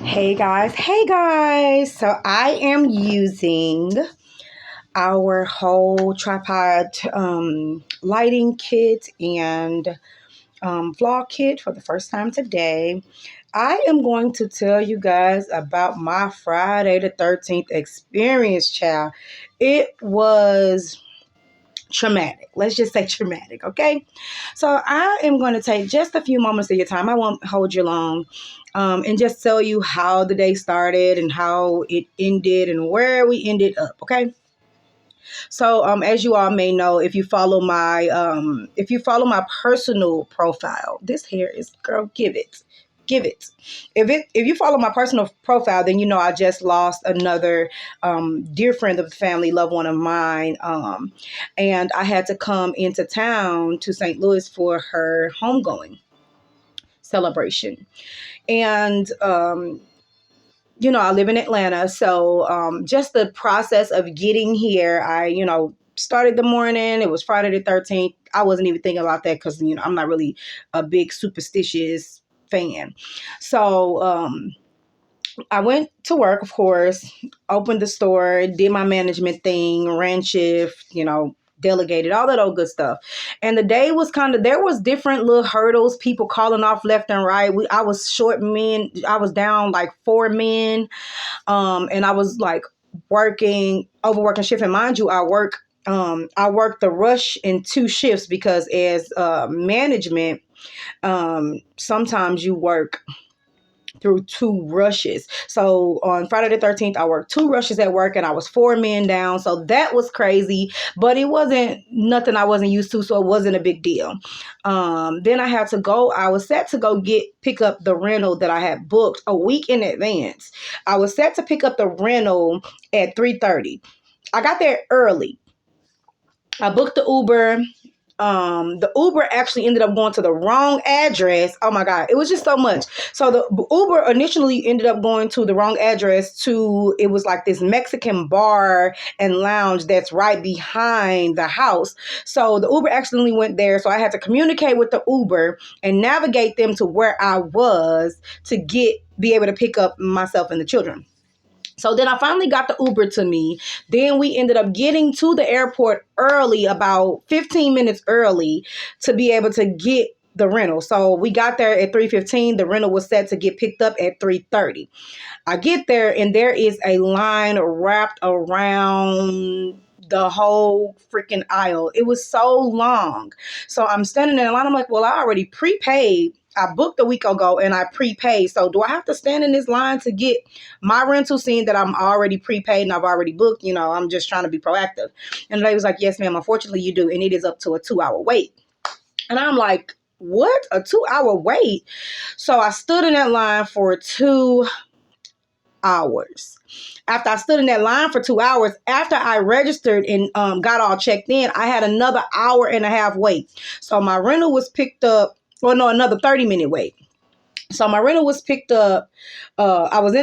Hey guys. So I am using our whole tripod lighting kit and vlog kit for the first time today. I am going to tell you guys about my Friday the 13th experience, child. It was traumatic. Let's just say traumatic, okay? So I am going to take just a few moments of your time. I won't hold you long. And just tell you how the day started and how it ended and where we ended up, okay? So as you all may know, if you follow my personal profile, this hair is, girl, give it. Give it. If you follow my personal profile, then you know I just lost another dear friend of the family, loved one of mine. And I had to come into town to St. Louis for her homegoing celebration. And I live in Atlanta. So just the process of getting here, I started the morning. It was Friday the 13th. I wasn't even thinking about that because, I'm not really a big superstitious fan. So I went to work, of course, opened the store, did my management thing, ran shift, delegated, all that old good stuff. And the day was there was different little hurdles, people calling off left and right. I was short men. I was down like 4 men. And I was like overworking shift. And mind you, I work the rush in two shifts because as management, sometimes you work through two rushes. So on Friday the 13th, I worked two rushes at work and I was 4 men down. So that was crazy, but it wasn't nothing I wasn't used to. So it wasn't a big deal. Then I was set to go pick up the rental that I had booked a week in advance. I was set to pick up the rental at 3:30. I got there early. I booked the Uber. The Uber actually ended up going to the wrong address. Oh my God. It was just so much. So the Uber initially ended up going to the wrong address it was like this Mexican bar and lounge that's right behind the house. So the Uber accidentally went there. So I had to communicate with the Uber and navigate them to where I was to be able to pick up myself and the children. So then I finally got the Uber to me. Then we ended up getting to the airport early, about 15 minutes early, to be able to get the rental. So we got there at 3:15. The rental was set to get picked up at 3:30. I get there and there is a line wrapped around the whole freaking aisle. It was so long. So I'm standing in the line. I'm like, well, I already prepaid. I booked a week ago and I prepaid. So do I have to stand in this line to get my rental, seeing that I'm already prepaid and I've already booked? I'm just trying to be proactive. And the lady was like, yes, ma'am, unfortunately you do. And it is up to a 2 hour wait. And I'm like, what? A 2 hour wait? So I stood in that line for 2 hours. After I stood in that line for 2 hours, after I registered and got all checked in, I had another hour and a half wait. So my rental was picked up. Well, no, another 30-minute wait. So my rental was picked up. I was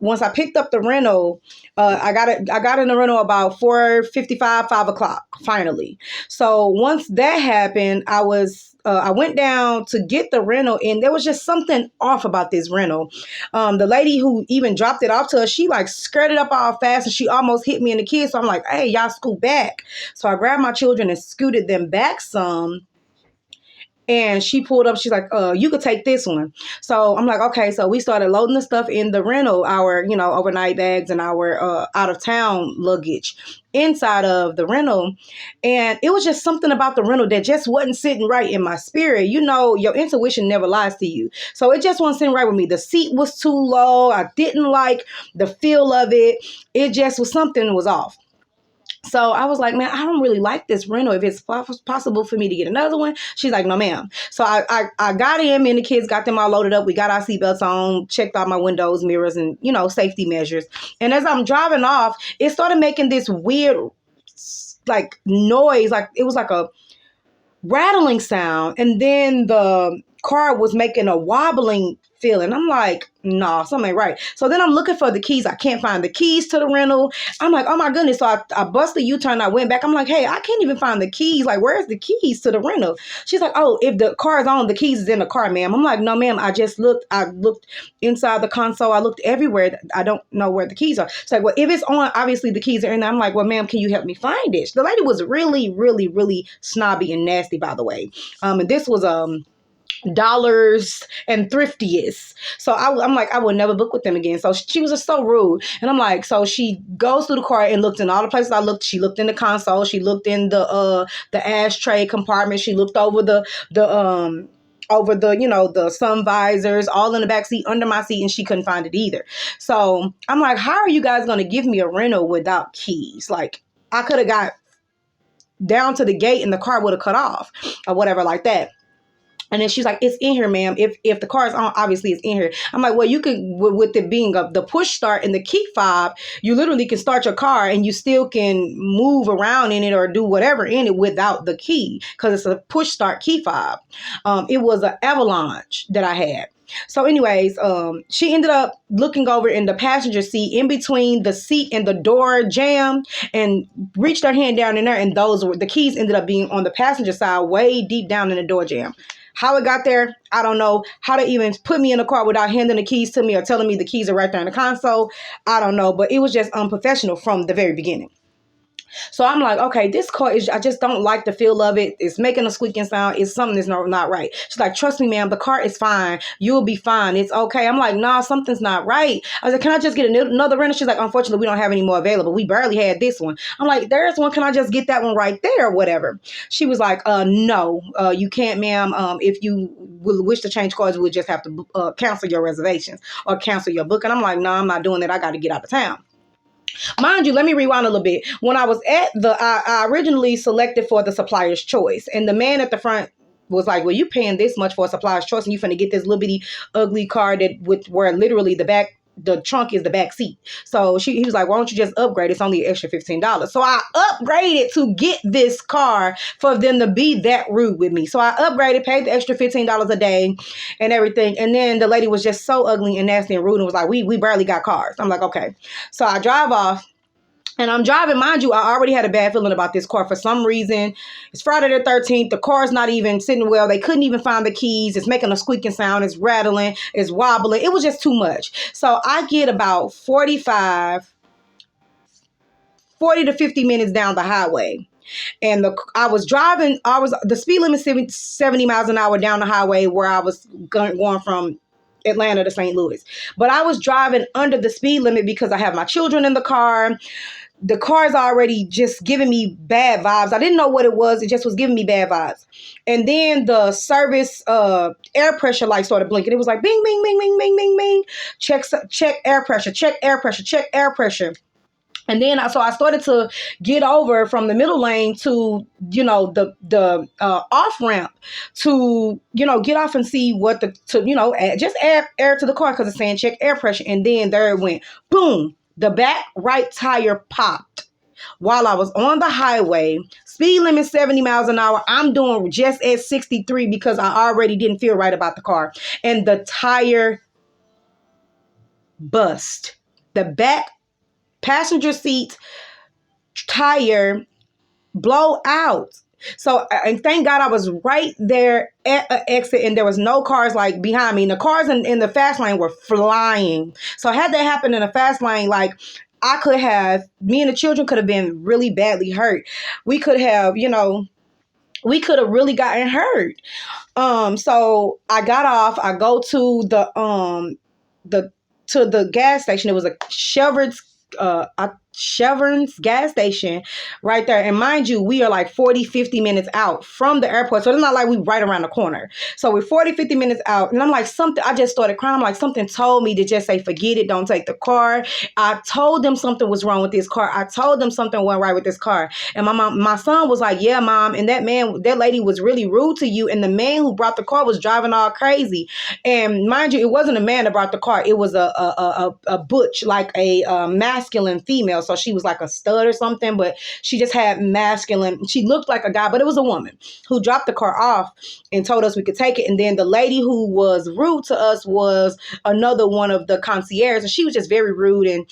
once I picked up the rental, I got in the rental about 4:55, 5 o'clock. Finally, so once that happened, I went down to get the rental, and there was just something off about this rental. The lady who even dropped it off to us, she like skirted up all fast, and she almost hit me and the kids. So I'm like, hey, y'all scoot back. So I grabbed my children and scooted them back some. And she pulled up, she's like, you could take this one. So I'm like, okay. So we started loading the stuff in the rental, our, overnight bags and our out of town luggage inside of the rental. And it was just something about the rental that just wasn't sitting right in my spirit. Your intuition never lies to you. So it just wasn't sitting right with me. The seat was too low. I didn't like the feel of it. It just was something was off. So I was like, man, I don't really like this rental. If it's possible for me to get another one. She's like, no, ma'am. So I got in, and the kids got them all loaded up. We got our seatbelts on, checked out my windows, mirrors, and, safety measures. And as I'm driving off, it started making this weird, like, noise. Like, it was like a rattling sound. And then the car was making a wobbling feeling. I'm like, nah, something ain't right. So then I'm looking for the keys. I can't find the keys to the rental. I'm like, oh my goodness. So I busted a U-turn. I went back. I'm like, hey, I can't even find the keys. Like, where's the keys to the rental? She's like, oh, if the car is on, the keys is in the car, ma'am. I'm like, no, ma'am. I just looked. I looked inside the console. I looked everywhere. I don't know where the keys are. She's like, well, if it's on, obviously the keys are in there. I'm like, well, ma'am, can you help me find it? The lady was really, really, really snobby and nasty, by the way. And this was dollars and thriftiest. So I'm like, I will never book with them again. So she was just so rude. And I'm like, so she goes through the car and looked in all the places I looked. She looked in the console. She looked in the ashtray compartment. She looked over the the sun visors, all in the back seat, under my seat, and she couldn't find it either. So I'm like, how are you guys going to give me a rental without keys? Like, I could have got down to the gate and the car would have cut off or whatever like that. And then she's like, it's in here, ma'am. If the car is on, obviously it's in here. I'm like, well, you can, with it being the push start and the key fob, you literally can start your car and you still can move around in it or do whatever in it without the key, because it's a push start key fob. It was an Avalanche that I had. So anyways, she ended up looking over in the passenger seat, in between the seat and the door jamb, and reached her hand down in there, and the keys ended up being on the passenger side, way deep down in the door jamb. How it got there, I don't know. How to even put me in the car without handing the keys to me or telling me the keys are right there in the console, I don't know. But it was just unprofessional from the very beginning. So I'm like, okay, this car I just don't like the feel of it. It's making a squeaking sound. It's something that's not right. She's like, trust me, ma'am, the car is fine. You'll be fine. It's okay. I'm like, nah, something's not right. I was like, can I just get another rental? She's like, unfortunately, we don't have any more available. We barely had this one. I'm like, there's one. Can I just get that one right there or whatever? She was like, no, you can't, ma'am. If you will wish to change cars, we'll just have to cancel your reservations or cancel your book. And I'm like, no, I'm not doing that. I got to get out of town. Mind you, let me rewind a little bit. When I was at I originally selected for the supplier's choice, and the man at the front was like, well, you paying this much for a supplier's choice and you finna get this little bitty ugly car where literally the trunk is the back seat. So he was like, why don't you just upgrade? It's only an extra $15. So I upgraded to get this car for them to be that rude with me. So I upgraded, paid the extra $15 a day and everything. And then the lady was just so ugly and nasty and rude and was like, we barely got cars. I'm like, okay. So I drive off. And I'm driving, mind you, I already had a bad feeling about this car for some reason. It's Friday the 13th. The car's not even sitting well. They couldn't even find the keys. It's making a squeaking sound. It's rattling. It's wobbling. It was just too much. So I get about 40 to 50 minutes down the highway. And the speed limit 70 miles an hour down the highway where I was going from Atlanta to St. Louis. But I was driving under the speed limit because I have my children in the car. The car's already just giving me bad vibes. I didn't know what it was. It just was giving me bad vibes. And then the service air pressure light started blinking. It was like bing, bing, bing, bing, bing, bing, bing. Check air pressure, check air pressure, check air pressure. And then I started to get over from the middle lane to, the off ramp to, get off and see just air to the car, because it's saying check air pressure. And then there it went, boom. The back right tire popped while I was on the highway. Speed limit 70 miles an hour. I'm doing just at 63 because I already didn't feel right about the car. And the tire bust. The back passenger seat tire blow out. So, and thank God I was right there at an exit and there was no cars like behind me. And the cars in the fast lane were flying. So had that happened in the fast lane, like me and the children could have been really badly hurt. We could have really gotten hurt. So I got off, I go to the gas station. It was a Chevron's gas station right there. And mind you, we are like 40, 50 minutes out from the airport. So it's not like we right around the corner. So we're 40, 50 minutes out. And I'm like, I just started crying. I'm like, something told me to just say, forget it. Don't take the car. I told them something was wrong with this car. I told them something wasn't right with this car. And my son was like, yeah, mom. And that lady was really rude to you. And the man who brought the car was driving all crazy. And mind you, it wasn't a man that brought the car. It was a butch, like a masculine female. female, so she was like a stud or something, but she just had masculine. She looked like a guy, but it was a woman who dropped the car off and told us we could take it. And then the lady who was rude to us was another one of the concierge, and she was just very rude and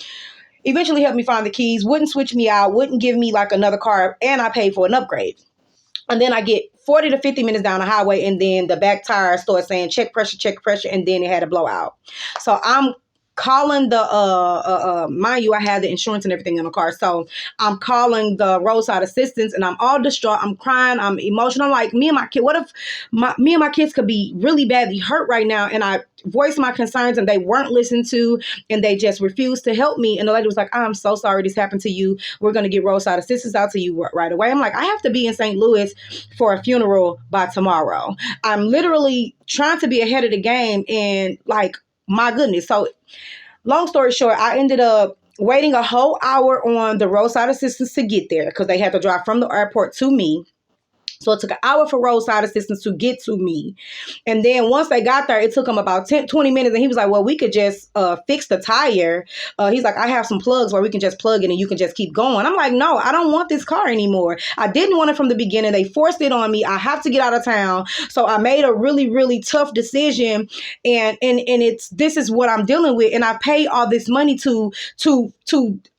eventually helped me find the keys, wouldn't switch me out, wouldn't give me like another car, and I paid for an upgrade. And then I get 40 to 50 minutes down the highway, and then the back tire starts saying check pressure, and then it had a blowout. So I'm calling the mind you, I had the insurance and everything in the car, so I'm calling the roadside assistance, and I'm all distraught, I'm crying, I'm emotional. I'm like, me and my kid, what if me and my kids could be really badly hurt right now? And I voiced my concerns, and they weren't listened to, and they just refused to help me. And the lady was like, I'm so sorry this happened to you, we're going to get roadside assistance out to you right away. I'm like, I have to be in St. Louis for a funeral by tomorrow. I'm literally trying to be ahead of the game, and like, my goodness. So long story short, I ended up waiting a whole hour on the roadside assistance to get there, because they had to drive from the airport to me. So it took an hour for roadside assistance to get to me. And then once they got there, it took them about 20 minutes. And he was like, well, we could just fix the tire. He's like, I have some plugs where we can just plug it and you can just keep going. I'm like, no, I don't want this car anymore. I didn't want it from the beginning. They forced it on me. I have to get out of town. So I made a really, really tough decision. And this is what I'm dealing with. And I pay all this money to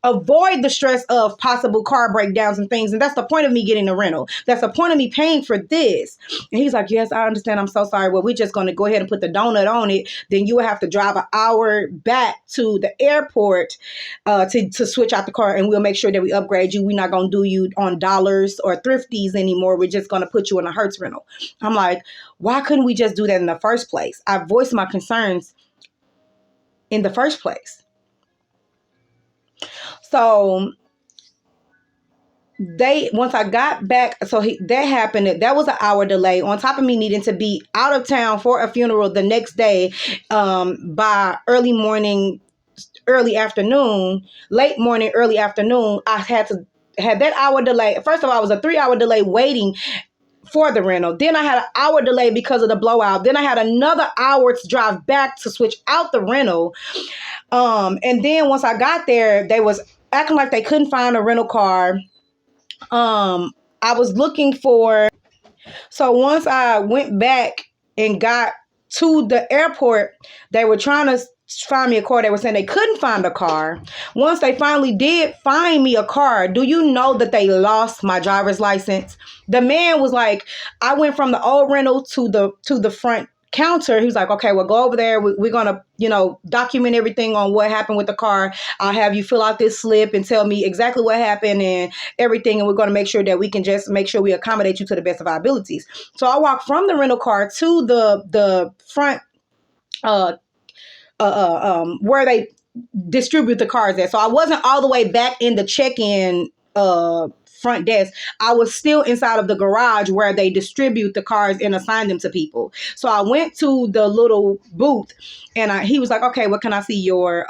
avoid the stress of possible car breakdowns and things. And that's the point of me getting a rental. That's the point of me paying for this. And he's like, yes, I understand. I'm so sorry. Well, we're just going to go ahead and put the donut on it. Then you will have to drive an hour back to the airport to switch out the car. And we'll make sure that we upgrade you. We're not going to do you on dollars or thrifties anymore. We're just going to put you in a Hertz rental. I'm like, why couldn't we just do that in the first place? I voiced my concerns in the first place. So once I got back, that happened. That was an hour delay on top of me needing to be out of town for a funeral the next day, by early morning, early afternoon, late morning, early afternoon. I had that hour delay. First of all, it was a 3-hour delay waiting for the rental. Then I had an hour delay because of the blowout. Then I had another hour to drive back to switch out the rental. And then once I got there, they was acting like they couldn't find a rental car. I was looking for, so once I went back and got to the airport, they were trying to find me a car. They were saying they couldn't find a car. Once they finally did find me a car, do you know that they lost my driver's license? The man was like, I went from the old rental to the front counter. He was like, okay, well, go over there. We're going to, document everything on what happened with the car. I'll have you fill out this slip and tell me exactly what happened and everything. And we're going to make sure that we can just make sure we accommodate you to the best of our abilities. So I walked from the rental car to the front, where they distribute the cars at. So I wasn't all the way back in the check-in, front desk. I was still inside of the garage where they distribute the cars and assign them to people. So I went to the little booth, and he was like, okay, well, can I see your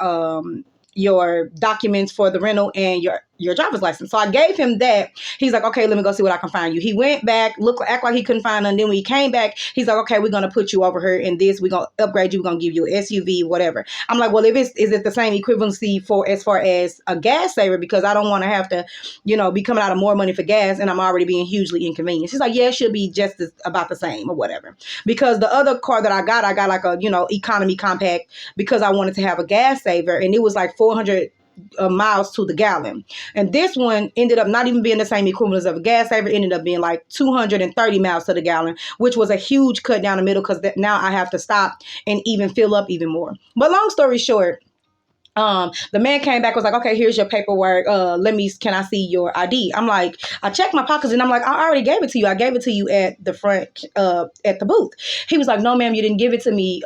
documents for the rental and your driver's license? So I gave him that. He's like, okay, let me go see what I can find you. He went back, act like he couldn't find none. Then when he came back, he's like, okay, we're going to put you over here in this. We're going to upgrade you. We're going to give you an SUV, whatever. I'm like, well, is it the same equivalency as far as a gas saver? Because I don't want to have to, be coming out of more money for gas, and I'm already being hugely inconvenienced. He's like, yeah, it should be just about the same or whatever. Because the other car that I got like a, economy compact, because I wanted to have a gas saver, and it was like 400 miles to the gallon. And this one ended up not even being the same equivalence of a gas saver. It ended up being like 230 miles to the gallon, which was a huge cut down the middle, because now I have to stop and even fill up even more. But long story short, the man came back, was like, okay, here's your paperwork. Can I see your ID? I'm like, I checked my pockets, and I'm like, I already gave it to you. I gave it to you at the front, at the booth. He was like, no, ma'am, you didn't give it to me.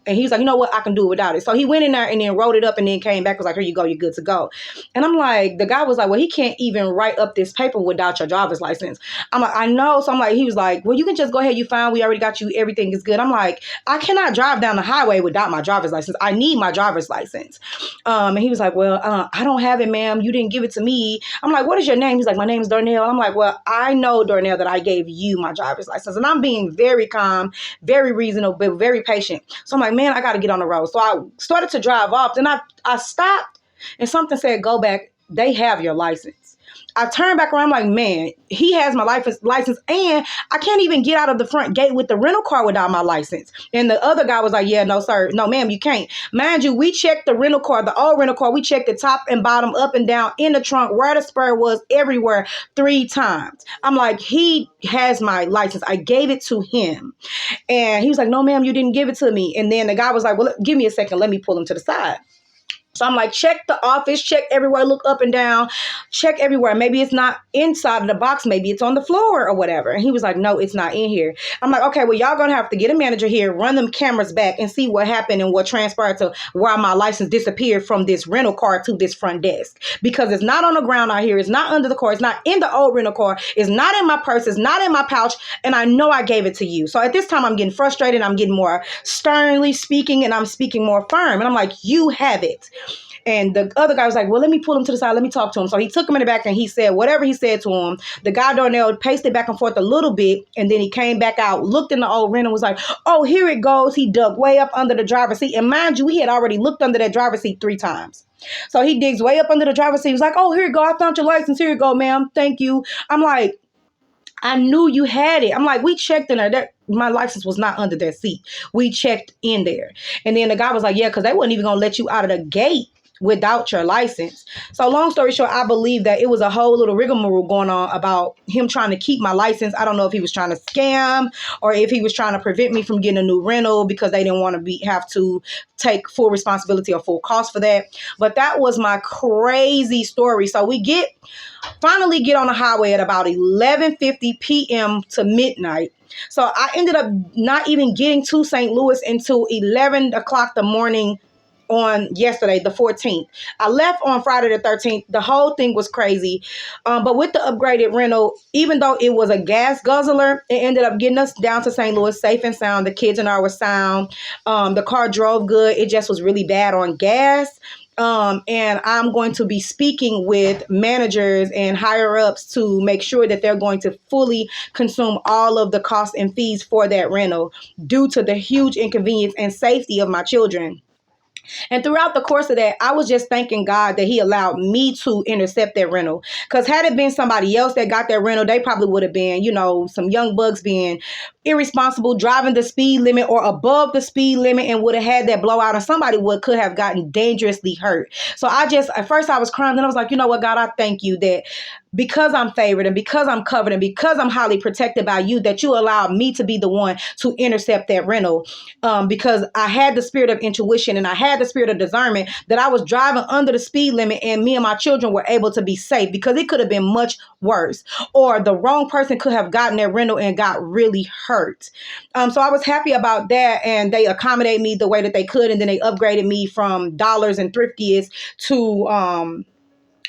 And he was like, you know what? I can do it without it. So he went in there and then wrote it up and then came back, was like, here you go. You're good to go. And I'm like, the guy was like, well, he can't even write up this paper without your driver's license. I'm like, I know. So I'm like, he was like, well, you can just go ahead. You fine. We already got you. Everything is good. I'm like, I cannot drive down the highway without my driver's license. I need my driver's license. And he was like, well, I don't have it, ma'am. You didn't give it to me. I'm like, what is your name? He's like, my name is Darnell. I'm like, well, I know, Darnell, that I gave you my driver's license. And I'm being very calm, very reasonable, but very patient. So I'm like, man, I got to get on the road. So I started to drive off. Then I stopped, and something said, go back. they have your license. I turned back around, I'm like, man, he has my license, and I can't even get out of the front gate with the rental car without my license. And the other guy was like, yeah, no, sir. No, ma'am, you can't. Mind you, we checked the rental car, the old rental car. We checked the top and bottom, up and down, in the trunk, where the spur was, everywhere, 3 times. I'm like, he has my license. I gave it to him. And he was like, no, ma'am, you didn't give it to me. And then the guy was like, well, give me a second. Let me pull him to the side. So I'm like, check the office, check everywhere, look up and down, check everywhere. Maybe it's not inside of the box. Maybe it's on the floor or whatever. And he was like, no, it's not in here. I'm like, okay, well, y'all going to have to get a manager here, run them cameras back and see what happened and what transpired to why my license disappeared from this rental car to this front desk. Because it's not on the ground out here. It's not under the car. It's not in the old rental car. It's not in my purse. It's not in my pouch. And I know I gave it to you. So at this time, I'm getting frustrated. I'm getting more sternly speaking, and I'm speaking more firm. And I'm like, you have it. And the other guy was like, well, let me pull him to the side. Let me talk to him. So he took him in the back and he said whatever he said to him. The guy Darnell paced it back and forth a little bit. And then he came back out, looked in the old rental and was like, oh, here it goes. He dug way up under the driver's seat. And mind you, he had already looked under that driver's seat 3 times. So he digs way up under the driver's seat. He was like, oh, here you go. I found your license. Here you go, ma'am. Thank you. I'm like, I knew you had it. I'm like, we checked in there. My license was not under that seat. We checked in there. And then the guy was like, yeah, because they wasn't even going to let you out of the gate without your license. So long story short, I believe that it was a whole little rigmarole going on about him trying to keep my license. I don't know if he was trying to scam or if he was trying to prevent me from getting a new rental because they didn't want to have to take full responsibility or full cost for that. But that was my crazy story. So we finally get on the highway at about 11:50 p.m. to midnight. So I ended up not even getting to St. Louis until 11 o'clock the morning on yesterday, the 14th. I left on Friday the 13th. The whole thing was crazy. But with the upgraded rental, even though it was a gas guzzler, it ended up getting us down to St. Louis safe and sound. The kids and I were sound. The car drove good. It just was really bad on gas. And I'm going to be speaking with managers and higher ups to make sure that they're going to fully consume all of the costs and fees for that rental due to the huge inconvenience and safety of my children. And throughout the course of that, I was just thanking God that he allowed me to intercept that rental. Because had it been somebody else that got that rental, they probably would have been, some young bucks being irresponsible, driving the speed limit or above the speed limit and would have had that blowout, and somebody could have gotten dangerously hurt. So at first I was crying, and I was like, you know what, God, I thank you that because I'm favored and because I'm covered and because I'm highly protected by you, that you allowed me to be the one to intercept that rental. Because I had the spirit of intuition and I had the spirit of discernment that I was driving under the speed limit and me and my children were able to be safe, because it could have been much worse, or the wrong person could have gotten that rental and got really hurt. So I was happy about that, and they accommodated me the way that they could, and then they upgraded me from dollars and thriftiest to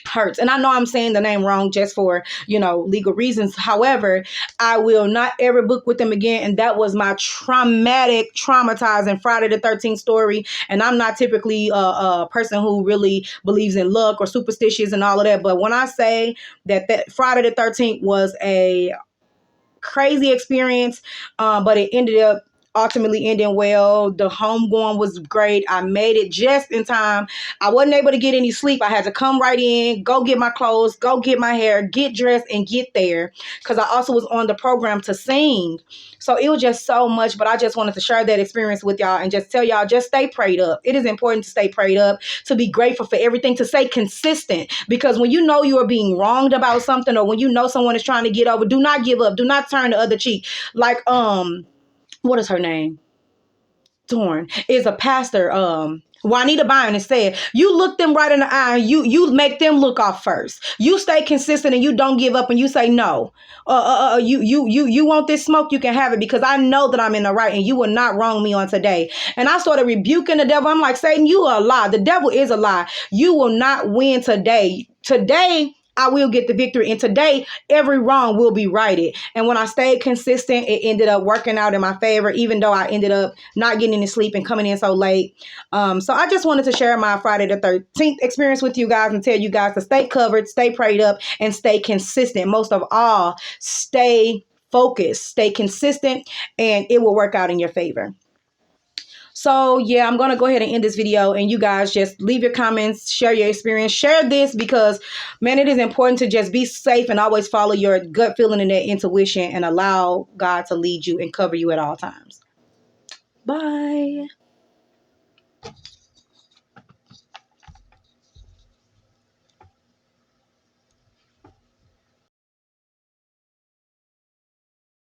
Hertz. And I know I'm saying the name wrong just for, legal reasons. However, I will not ever book with them again. And that was my traumatizing Friday the 13th story. And I'm not typically a person who really believes in luck or superstitions and all of that. But when I say that Friday the 13th was a crazy experience, but it ended up ultimately ending well. The homegoing was great. I made it just in time. I wasn't able to get any sleep. I had to come right in, go get my clothes, go get my hair, get dressed, and get there, because I also was on the program to sing. So it was just so much, but I just wanted to share that experience with y'all and just tell y'all, just stay prayed up. It is important to stay prayed up, to be grateful for everything, to stay consistent, because when you know you are being wronged about something, or when you know someone is trying to get over, do not give up. Do not turn the other cheek. Like, what is her name? Torn is a pastor. Juanita Bynum said, you look them right in the eye, you make them look off first. You stay consistent and you don't give up, and you say no. You want this smoke, you can have it, because I know that I'm in the right and you will not wrong me on today. And I started rebuking the devil. I'm like, Satan, you are a lie. The devil is a lie. You will not win today. Today, I will get the victory. And today, every wrong will be righted. And when I stayed consistent, it ended up working out in my favor, even though I ended up not getting any sleep and coming in so late. So I just wanted to share my Friday the 13th experience with you guys and tell you guys to stay covered, stay prayed up, and stay consistent. Most of all, stay focused, stay consistent, and it will work out in your favor. So yeah, I'm going to go ahead and end this video, and you guys just leave your comments, share your experience, share this, because man, it is important to just be safe and always follow your gut feeling and that intuition and allow God to lead you and cover you at all times. Bye.